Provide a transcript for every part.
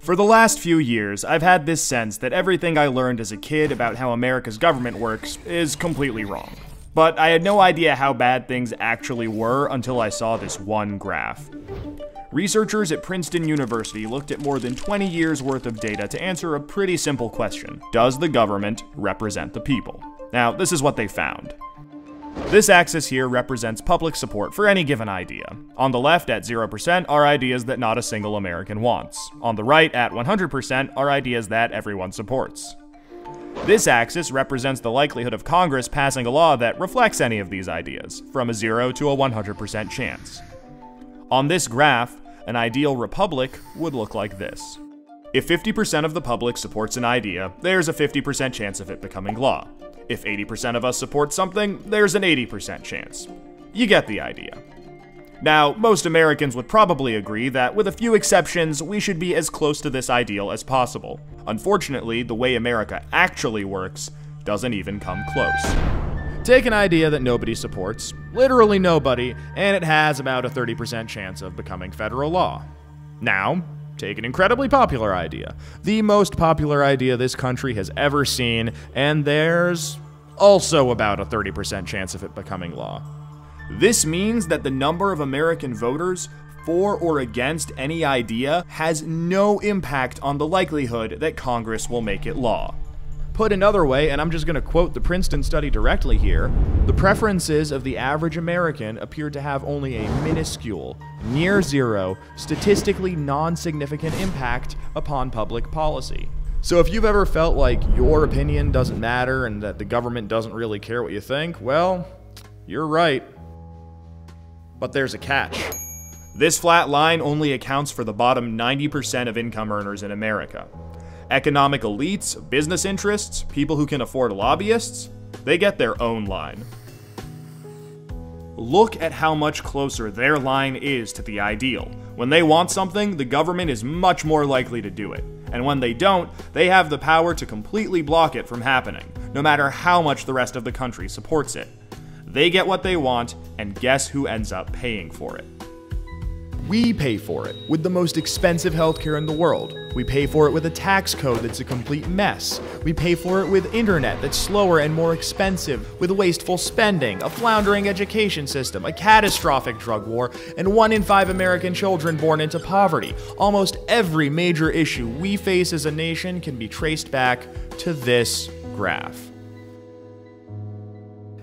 For the last few years, I've had this sense that everything I learned as a kid about how America's government works is completely wrong. But I had no idea how bad things actually were until I saw this one graph. Researchers at Princeton University looked at more than 20 years worth of data to answer a pretty simple question: does the government represent the people? Now, this is what they found. This axis here represents public support for any given idea. On the left, at 0%, are ideas that not a single American wants. On the right, at 100%, are ideas that everyone supports. This axis represents the likelihood of Congress passing a law that reflects any of these ideas, from a 0 to a 100% chance. On this graph, an ideal republic would look like this. If 50% of the public supports an idea, there's a 50% chance of it becoming law. If 80% of us support something, there's an 80% chance. You get the idea. Now, most Americans would probably agree that, with a few exceptions, we should be as close to this ideal as possible. Unfortunately, the way America actually works doesn't even come close. Take an idea that nobody supports, literally nobody, and it has about a 30% chance of becoming federal law. Now, take an incredibly popular idea, the most popular idea this country has ever seen, and there's also about a 30% chance of it becoming law. This means that the number of American voters for or against any idea has no impact on the likelihood that Congress will make it law. Put another way, and I'm just going to quote the Princeton study directly here, the preferences of the average American appear to have only a minuscule, near zero, statistically non-significant impact upon public policy. So if you've ever felt like your opinion doesn't matter and that the government doesn't really care what you think, well, you're right. But there's a catch. This flat line only accounts for the bottom 90% of income earners in America. Economic elites, business interests, people who can afford lobbyists, they get their own line. Look at how much closer their line is to the ideal. When they want something, the government is much more likely to do it. And when they don't, they have the power to completely block it from happening, no matter how much the rest of the country supports it. They get what they want, and guess who ends up paying for it? We pay for it with the most expensive healthcare in the world. We pay for it with a tax code that's a complete mess. We pay for it with internet that's slower and more expensive, with wasteful spending, a floundering education system, a catastrophic drug war, and 1 in 5 American children born into poverty. Almost every major issue we face as a nation can be traced back to this graph.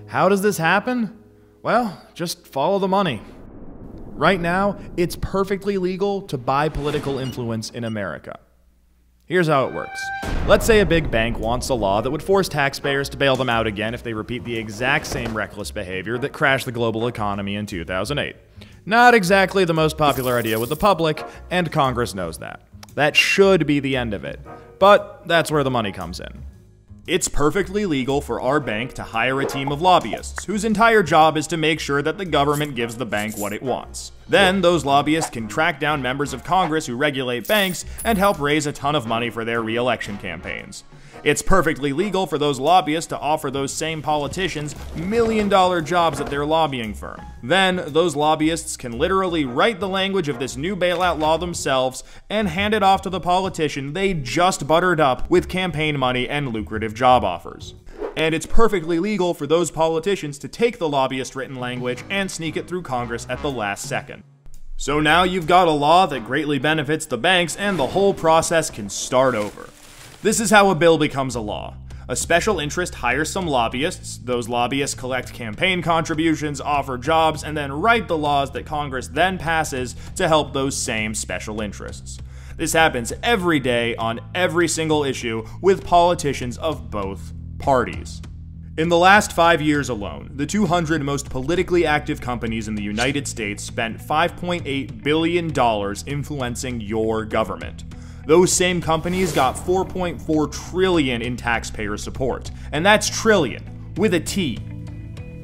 How does this happen? Well, just follow the money. Right now, it's perfectly legal to buy political influence in America. Here's how it works. Let's say a big bank wants a law that would force taxpayers to bail them out again if they repeat the exact same reckless behavior that crashed the global economy in 2008. Not exactly the most popular idea with the public, and Congress knows that. That should be the end of it. But that's where the money comes in. It's perfectly legal for our bank to hire a team of lobbyists whose entire job is to make sure that the government gives the bank what it wants. Then, those lobbyists can track down members of Congress who regulate banks and help raise a ton of money for their re-election campaigns. It's perfectly legal for those lobbyists to offer those same politicians million-dollar jobs at their lobbying firm. Then, those lobbyists can literally write the language of this new bailout law themselves and hand it off to the politician they just buttered up with campaign money and lucrative job offers. And it's perfectly legal for those politicians to take the lobbyist-written language and sneak it through Congress at the last second. So now you've got a law that greatly benefits the banks, and the whole process can start over. This is how a bill becomes a law. A special interest hires some lobbyists, those lobbyists collect campaign contributions, offer jobs, and then write the laws that Congress then passes to help those same special interests. This happens every day on every single issue with politicians of both parties. In the last 5 years alone, the 200 most politically active companies in the United States spent $5.8 billion influencing your government. Those same companies got $4.4 trillion in taxpayer support. And that's trillion, with a T.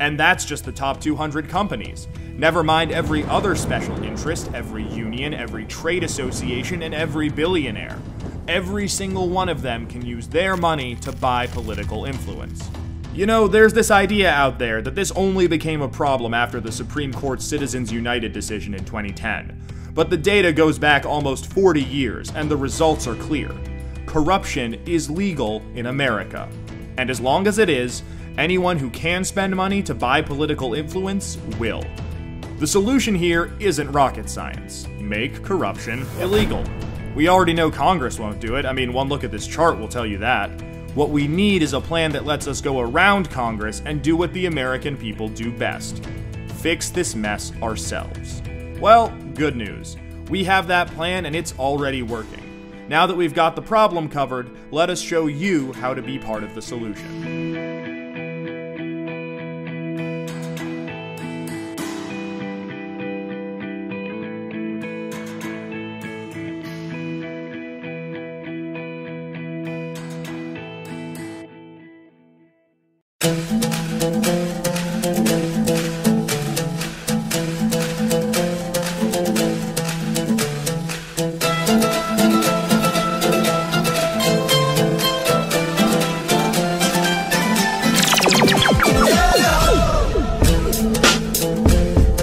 And that's just the top 200 companies. Never mind every other special interest, every union, every trade association, and every billionaire. Every single one of them can use their money to buy political influence. You know, there's this idea out there that this only became a problem after the Supreme Court's Citizens United decision in 2010. But the data goes back almost 40 years, and the results are clear. Corruption is legal in America. And as long as it is, anyone who can spend money to buy political influence will. The solution here isn't rocket science. Make corruption illegal. We already know Congress won't do it. I mean, one look at this chart will tell you that. What we need is a plan that lets us go around Congress and do what the American people do best. Fix this mess ourselves. Well, good news. We have that plan and it's already working. Now that we've got the problem covered, let us show you how to be part of the solution.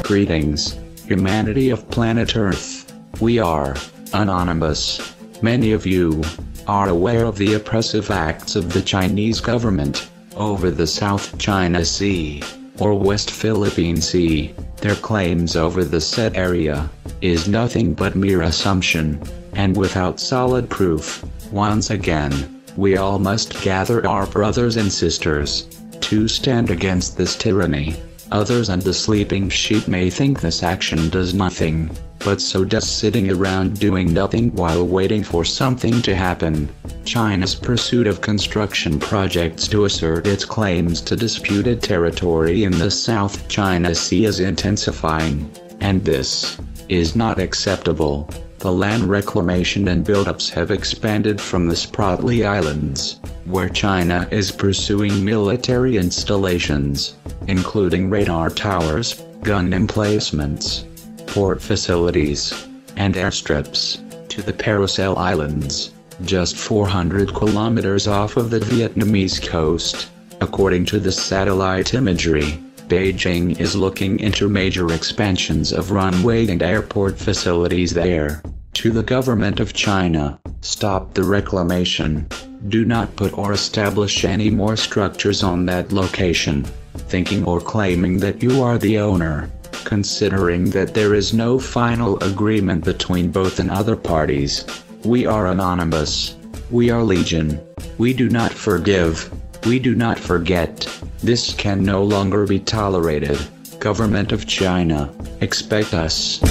Greetings, humanity of planet Earth. We are anonymous. Many of you are aware of the oppressive acts of the Chinese government over the South China Sea or West Philippine Sea. Their claims over the said area is nothing but mere assumption, and without solid proof. Once again, we all must gather our brothers and sisters to stand against this tyranny. Others and the sleeping sheep may think this action does nothing, but so does sitting around doing nothing while waiting for something to happen. China's pursuit of construction projects to assert its claims to disputed territory in the South China Sea is intensifying, and this is not acceptable. The land reclamation and buildups have expanded from the Spratly Islands, where China is pursuing military installations, including radar towers, gun emplacements, port facilities, and airstrips, to the Paracel Islands, just 400 kilometers off of the Vietnamese coast. According to the satellite imagery, Beijing is looking into major expansions of runway and airport facilities there. To the government of China, stop the reclamation. Do not put or establish any more structures on that location, thinking or claiming that you are the owner, considering that there is no final agreement between both and other parties. We are anonymous. We are legion. We do not forgive. We do not forget. This can no longer be tolerated. Government of China, expect us.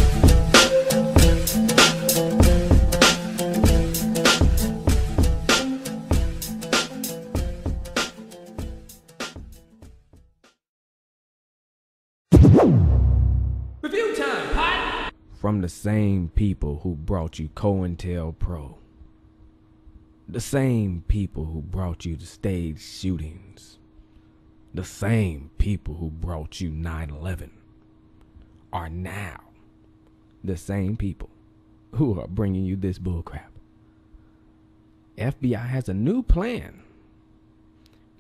Review time, pot! From the same people who brought you COINTELPRO. The same people who brought you the stage shootings. The same people who brought you 9/11 are now the same people who are bringing you this bullcrap. FBI has a new plan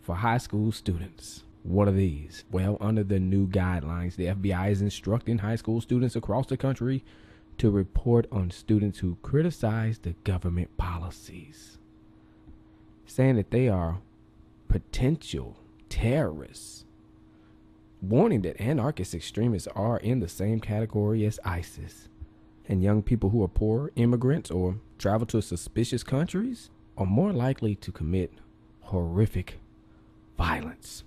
for high school students. What are these? Well, under the new guidelines, the FBI is instructing high school students across the country to report on students who criticize the government policies, saying that they are potential terrorists, warning that anarchist extremists are in the same category as ISIS, and young people who are poor, immigrants, or travel to suspicious countries are more likely to commit horrific violence.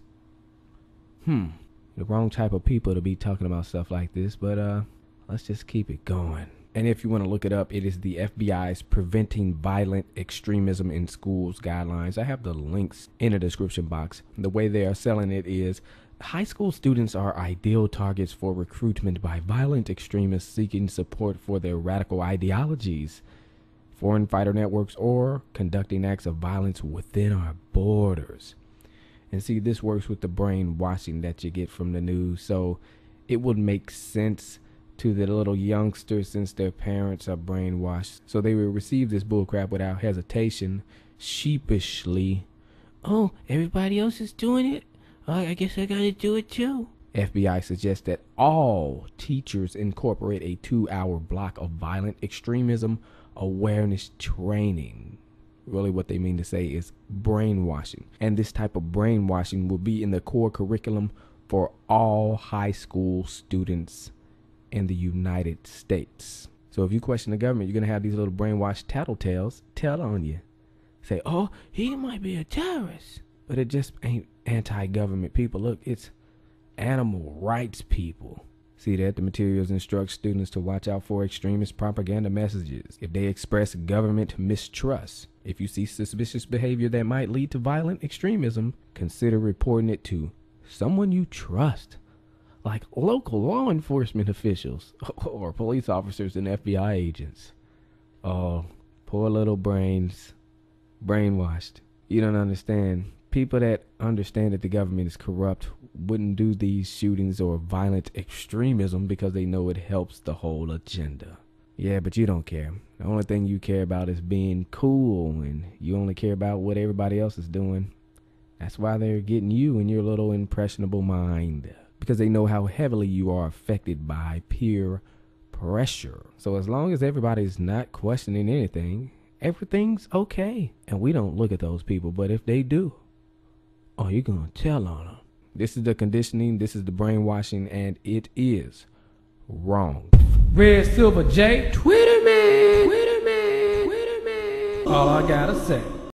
The wrong type of people to be talking about stuff like this, but let's just keep it going. And if you want to look it up, it is the FBI's Preventing Violent Extremism in Schools guidelines. I have the links in the description box. The way they are selling it is high school students are ideal targets for recruitment by violent extremists seeking support for their radical ideologies, foreign fighter networks, or conducting acts of violence within our borders. And see, this works with the brainwashing that you get from the news. So it would make sense to the little youngsters since their parents are brainwashed. So they will receive this bullcrap without hesitation, sheepishly. Oh, everybody else is doing it? I guess I gotta do it too. FBI suggests that all teachers incorporate a 2-hour block of violent extremism awareness training. Really what they mean to say is brainwashing. And this type of brainwashing will be in the core curriculum for all high school students in the United States. So if you question the government, you're going to have these little brainwashed tattletales tell on you. Say, oh, he might be a terrorist. But it just ain't anti-government people. Look, it's animal rights people. See that the materials instruct students to watch out for extremist propaganda messages if they express government mistrust. If you see suspicious behavior that might lead to violent extremism, consider reporting it to someone you trust, like local law enforcement officials or police officers and FBI agents. Oh, poor little brains, brainwashed. You don't understand. People that understand that the government is corrupt wouldn't do these shootings or violent extremism because they know it helps the whole agenda. Yeah, but you don't care. The only thing you care about is being cool, and you only care about what everybody else is doing. That's why they're getting you in your little impressionable mind, because they know how heavily you are affected by peer pressure. So as long as everybody's not questioning anything, everything's okay. And we don't look at those people, but if they do, oh, you're gonna tell on them. This is the conditioning, this is the brainwashing, and it is wrong. Red Silver J, Twitter man, all I gotta say.